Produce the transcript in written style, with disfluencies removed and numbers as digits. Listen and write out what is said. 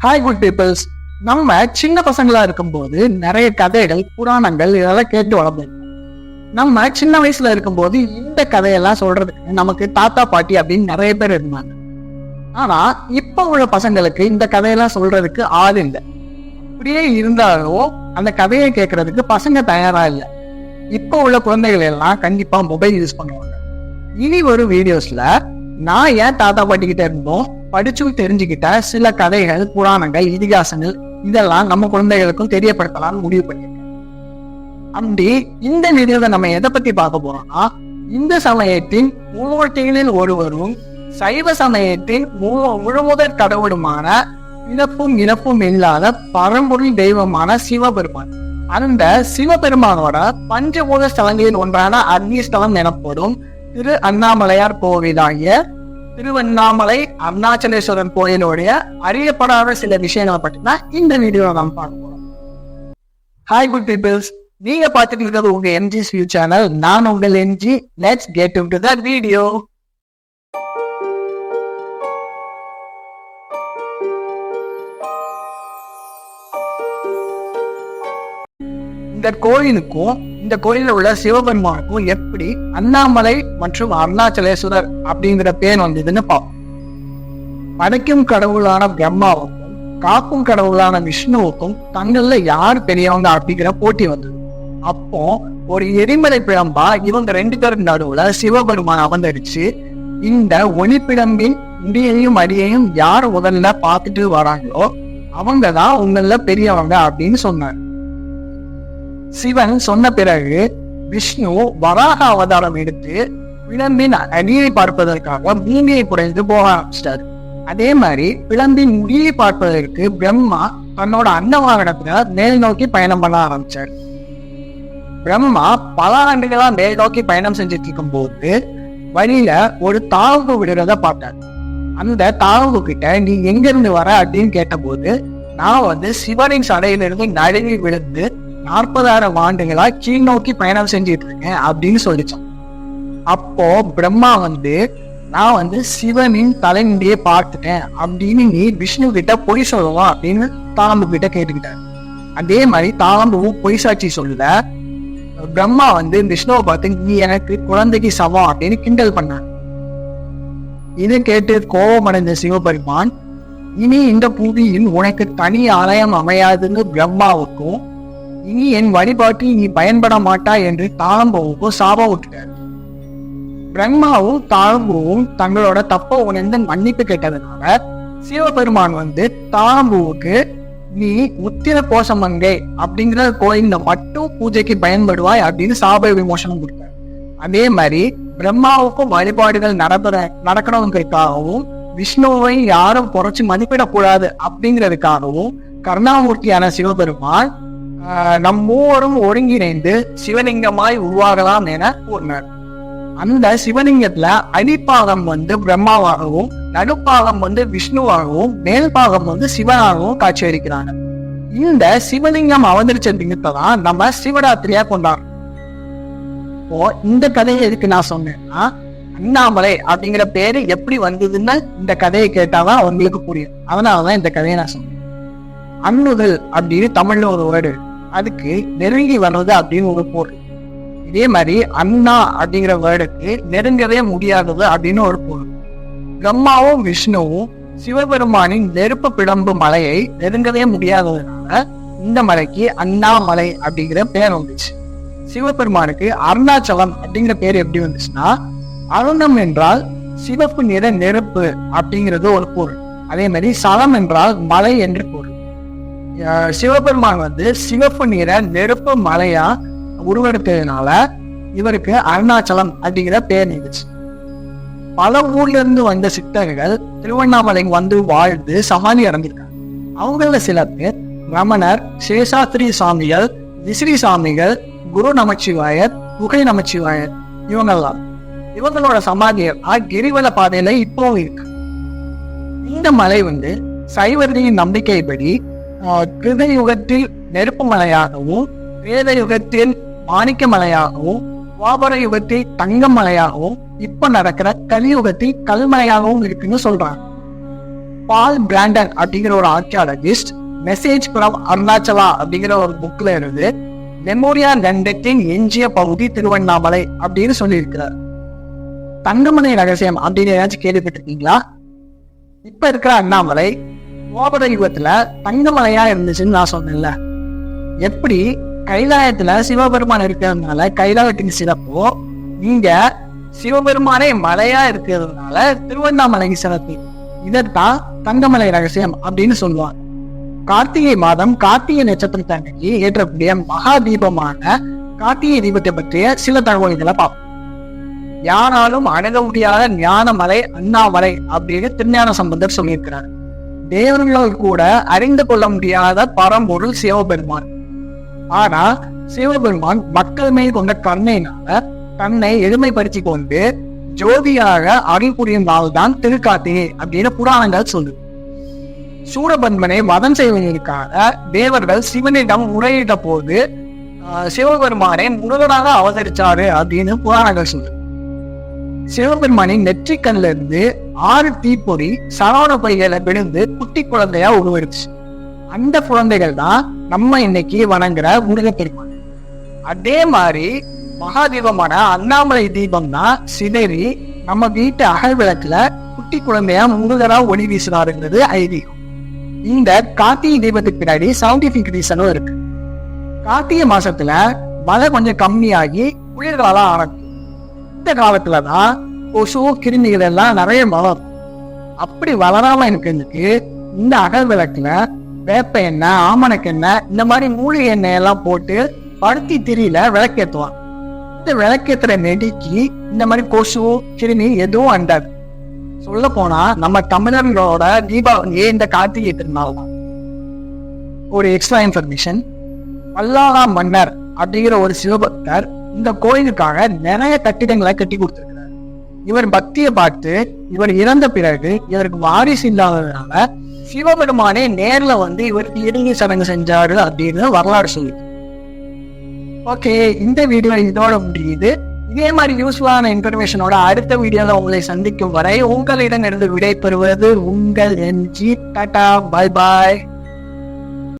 Hi good peoples. நம்ம சின்ன பசங்களா இருக்கும்போது நிறைய கதைகள், புராணங்கள் இதெல்லாம் கேட்டு வளர்ந்தோம். நம்ம சின்ன வயசுல இருக்கும்போது இந்த கதையெல்லாம் சொல்றதுக்கு நமக்கு தாத்தா பாட்டி அப்படின்னு நிறைய பேர் இருந்தாங்க. ஆனா இப்ப உள்ள பசங்களுக்கு இந்த கதையெல்லாம் சொல்றதுக்கு ஆள் இல்லை. அப்படியே இருந்தாலும் அந்த கதையை கேட்கறதுக்கு பசங்க தயாரா இல்லை. இப்ப உள்ள குழந்தைகள் எல்லாம் கண்டிப்பா மொபைல் யூஸ் பண்ணுவாங்க. இனி ஒரு வீடியோஸ்ல நான் ஏன் தாத்தா பாட்டி கிட்ட இருந்தோம் படிச்சும் தெரிஞ்சுக்கிட்ட சில கதைகள், புராணங்கள், இதிகாசங்கள் இதெல்லாம் நம்ம குழந்தைகளுக்கும் தெரியப்படுத்தலாம்னு முடிவு பண்ணிருக்கேன். அப்படி இந்த வீடியோவை நம்ம எதை பத்தி பார்க்க போறோம்னா, இந்த சமயத்தின் மும்மூர்த்திகளில் ஒருவரும் சைவ சமயத்தின் முழுமுதற் கடவுளுமான பிறப்பும் இறப்பும் இல்லாத பரம்பொருள் தெய்வமான சிவபெருமான். அந்த சிவபெருமானோட பஞ்சபூத ஸ்தலங்களில் ஒன்றான அக்னி ஸ்தலம் எனப்படும் திரு அண்ணாமலையார் கோவிலாகிய திருவண்ணாமலை அருணாச்சலேஸ்வரன் கோயிலுடைய அறியப்படாத சில விஷயங்களை பற்றி தான் இந்த வீடியோவை நாம் பார்க்க போறோம். ஹாய் குட் பீப்புள்ஸ், நீங்க பார்த்துட்டு இருக்கிறது உங்க எம்ஜி வியூ சேனல். நான் உங்கள் MG. Let's get into the video. இந்த கோயிலுக்கும் இந்த கோயிலில் உள்ள சிவபெருமானுக்கும் எப்படி அண்ணாமலை மற்றும் அருணாச்சலேஸ்வரர் அப்படிங்கிற பேர் வந்ததுன்னு பார்ப்போம். படைக்கும் கடவுளான பிரம்மாவுக்கும் காக்கும் கடவுளான விஷ்ணுவுக்கும் தங்கள்ல யார் பெரியவங்க அப்படிங்கிற போட்டி வந்தது. அப்போ ஒரு எரிமலை பிழம்பா இவங்க ரெண்டு பேரும் நடுவுல சிவபெருமான் அமர்ந்தடிச்சு, இந்த ஒளிப்பிழம்பின் முடியையும் அடியையும் யார் முதல்ல பார்த்துட்டு வராங்களோ அவங்கதான் உங்கள பெரியவங்க அப்படின்னு சொன்னார். சிவன் சொன்ன பிறகு விஷ்ணு வராக அவதாரம் எடுத்து பிளம்பின் அடியை பார்ப்பதற்காக பூமியை குறைந்து போக ஆரம்பிச்சிட்டாரு. அதே மாதிரி பிளம்பின் முடியை பார்ப்பதற்கு பிரம்மா தன்னோட அன்னவாகனத்துல மேல் நோக்கி பயணம் பண்ண ஆரம்பிச்சார். பிரம்மா பல ஆண்டுகளா மேல் நோக்கி பயணம் செஞ்சுட்டு இருக்கும் போது வழியில ஒரு தாழ்வு விடுறத பார்த்தார். அந்த தாழ்வு கிட்ட நீ எங்க இருந்து வர அப்படின்னு கேட்ட போது, நான் சிவனின் சடையிலிருந்து நழுவி விழுந்து 40,000 ஆண்டுகளா கீழ் நோக்கி பயணம் செஞ்சுட்டு இருக்கேன் அப்படின்னு சொல்லிச்சான். அப்போ பிரம்மா நான் சிவனின் தலைமுடியை பார்த்துட்டேன் அப்படின்னு நீ விஷ்ணு கிட்ட பொய் சொல்லலாம் அப்படின்னு தாளம்பு கிட்ட கேட்டுக்கிட்டாரு. அதே மாதிரி தாளம்புவும் பொய் சாட்சி சொல்ல பிரம்மா விஷ்ணுவை பார்த்து நீ எனக்கு குழந்தைக்கு சமம் அப்படின்னு கிண்டல் பண்ணான். இதை கேட்டு கோபமடைந்த சிவபெருமான், இனி இந்த புவியில் உனக்கு தனி ஆலயம் அமையாதுன்னு பிரம்மாவுக்கும் இனி என் வழிபாட்டில் நீ பயன்பட மாட்டாய் என்று தாளம்புவுக்கும் சாபம் விட்டுட்டார். பிரம்மாவும் தாளம்புவும் தங்களோட தப்ப உணர்ந்து மன்னிப்பு கேட்டதுனால சிவபெருமான் தாளம்புவுக்கு நீ உத்திர கோசமங்கை அப்படிங்கிற கோயில்ல மட்டும் பூஜைக்கு பயன்படுவாய் அப்படின்னு சாப விமோசனம் கொடுத்தார். அதே மாதிரி பிரம்மாவுக்கும் வழிபாடுகள் நடக்கணுங்கிறதுக்காகவும் விஷ்ணுவை யாரும் குறைச்சு மதிப்பிடக்கூடாது அப்படிங்கிறதுக்காகவும் கருணாமூர்த்தியான சிவபெருமான் நம் மூவரும் ஒருங்கிணைந்து சிவலிங்கமாய் உருவாகலாம் என கூறினார். அந்த சிவலிங்கத்துல அடிப்பாகம் பிரம்மாவாகவும், நடுப்பாகம் விஷ்ணுவாகவும், மேல்பாகம் சிவனாகவும் காட்சி அளிக்கிறாங்க. இந்த சிவலிங்கம் அவதரிச்ச தினத்தை தான் நம்ம சிவராத்திரியா கொண்டாடுறோம். இப்போ இந்த கதையை எதுக்கு நான் சொன்னேன்னா, அண்ணாமலை அப்படிங்கிற பேரு எப்படி வந்ததுன்னு இந்த கதையை கேட்டாதான் உங்களுக்கு புரியும். அதனாலதான் இந்த கதையை நான் சொன்னேன். அண்ணுதல் அப்படின்னு தமிழ்ல ஒரு வேர்டு, அதுக்கு நெருங்கி வர்றது அப்படின்னு ஒரு பொருள். இதே மாதிரி அண்ணா அப்படிங்கிற வேர்டுக்கு நெருங்கவே முடியாதது அப்படின்னு ஒரு பொருள். பிரம்மாவும் விஷ்ணுவும் சிவபெருமானின் நெருப்பு பிளம்பு மலையை நெருங்கவே முடியாததுனால இந்த மலைக்கு அண்ணாமலை அப்படிங்கிற பேர் வந்துச்சு. சிவபெருமானுக்கு அருணாச்சலம் அப்படிங்கிற பேர் எப்படி வந்துச்சுன்னா, அருணம் என்றால் சிவப்பு நிற நெருப்பு அப்படிங்கிறது ஒரு பொருள். அதே மாதிரி சலம் என்றால் மலை என்று பொருள். சிவபெருமான் சிவப்பு நிற நெருப்பு மலையா உருவெடுத்ததுனால இவருக்கு அருணாச்சலம் அப்படிங்கிற பேர் இருந்துச்சு. பல ஊர்ல இருந்து வந்த சித்தர்கள் திருவண்ணாமலை வாழ்ந்து சமாதி அடைஞ்சிருக்காங்க. அவங்கள சில பேர் ரமணர், சேஷாத்ரி சாமிகள், விசிறி சாமிகள், குரு நமச்சிவாயர், குகை நமச்சிவாயர் இவங்கெல்லாம். இவங்களோட சமாதியெல்லாம் கிரிவல பாதையில இப்பவும் இருக்கு. இந்த மலை சைவர்களின் நம்பிக்கைப்படி கிருத யுகத்தில் நெருப்பு மலையாகவும், வேத யுகத்தில் மாணிக்க மலையாகவும், துவாபர யுகத்தில் தங்க மலையாகவும், இப்ப நடக்கிற கலியுகத்தில் கல்மலையாகவும் இருக்குன்னு சொல்றாங்க. பால் பிராண்டன் அப்படிங்கிற ஒரு ஆர்கியாலஜிஸ்ட் மெசேஜ் ஃப்ரம் அருணாச்சலா அப்படிங்கிற ஒரு புக்ல இருந்து லெமோரியா கண்டத்தின் எஞ்சிய பகுதி திருவண்ணாமலை அப்படின்னு சொல்லியிருக்கிறார். தங்கமலை ரகசியம் அப்படின்னு ஏதாச்சும் கேள்விப்பட்டிருக்கீங்களா? இப்ப இருக்கிற அண்ணாமலை துவாபர யுகத்துல தங்கமலையா இருந்துச்சுன்னு நான் சொன்னேன்ல. எப்படி கைலாயத்துல சிவபெருமான் இருக்கிறதுனால கைலாயத்தின் சிறப்போ, இங்க சிவபெருமானே மலையா இருக்கிறதுனால திருவண்ணாமலைக்கு சிறப்பு. இதற்கான் தங்கமலை ரகசியம் அப்படின்னு சொல்லுவாங்க. கார்த்திகை மாதம் கார்த்திகை நட்சத்திரத்தை அன்னைக்கு ஏற்றக்கூடிய மகா தீபமான கார்த்திகை தீபத்தை பற்றிய சில தகவல்களை பார்ப்போம். யாராலும் அணுக முடியாத ஞானமலை அண்ணாமலை அப்படின்னு திருஞான சம்பந்தர் சொல்லியிருக்கிறார். தேவர்கள் கூட அறிந்து கொள்ள முடியாத பரம்பொருள் சிவபெருமான். ஆனா சிவபெருமான் மக்கள் மேல் கொண்ட கருணையினால தன்னை எளிமைப்படுத்தி கொண்டு ஜோதியாக அருள் புரியும் நாள் தான் திருக்கார்த்திகை அப்படின்னு புராணங்கள் சொல்லுது. சூரபன்மனை வதம் செய்வதற்காக தேவர்கள் சிவனிடம் முறையிட்ட போது சிவபெருமானை முருகனாக அவதரிச்சாரு அப்படின்னு புராணங்கள் சொல்லுது. சிவபெருமானின் நெற்றிக்கண்ல இருந்து 6 தீப்பொறி சரவண பைகளை விழுந்து குட்டி குழந்தையா உருவெடுச்சு. அந்த குழந்தைகள் தான் நம்ம இன்னைக்கு வணங்குற முருகப்பெருமான். அதே மாதிரி மகாதீபமான அண்ணாமலை தீபம் தான் சிதறி நம்ம வீட்டு அகல் விளக்குல குட்டி குழந்தையா முருகரா ஒளி வீசினாருங்கிறது ஐதீகம். இந்த கார்த்திகை தீபத்துக்கு பின்னாடி சயின்டிபிக் ரீசனும் இருக்கு. கார்த்திகை மாசத்துல மழை கொஞ்சம் கம்மியாகி குளிர்காலம் ஆரம்பிக்கும். இந்த காலத்துலதான் கொசு கிருமிகள் எல்லாம் நிறைய வளரும். அப்படி வளராம இருக்கிறதுக்கு இந்த அகல் விளக்குல வேப்ப எண்ணெய், ஆமணக்கு எண்ணெய், இந்த மாதிரி மூலிகை எண்ணெய் எல்லாம் போட்டு பருத்தி திரியில விளக்கேற்றுவாங்க. இந்த விளக்கேற்றுற நெடிக்கு இந்த மாதிரி கொசு கிருமி எதுவும் அண்டாது. சொல்ல போனா நம்ம தமிழர்களோட தீபாவளியே இந்த கார்த்திகை திருநாள் தான். ஒரு எக்ஸ்ட்ரா இன்ஃபர்மேஷன், பல்லாரா மன்னர் அப்படிங்கிற ஒரு சிவபக்தர் இந்த கோயிலுக்காக நிறைய கட்டிடங்களை கட்டி கொடுத்திருக்கிறார். இவர் பக்தியை பார்த்து இவர் இறந்த பிறகு இவருக்கு வாரிசு இல்லாததுனால சிவபெருமானே நேர்ல வந்து இவருக்கு இறுதி சடங்கு செஞ்சாரு அப்படின்னு வரலாறு சொல்லுது. ஓகே, இந்த வீடியோ இதோட முடியுது. இதே மாதிரி யூஸ்ஃபுல்லான இன்ஃபர்மேஷனோட அடுத்த வீடியோல உங்களை சந்திக்கும் வரை உங்களிடம் இருந்து விடை பெறுவது உங்கள் NG. Tata, bye bye.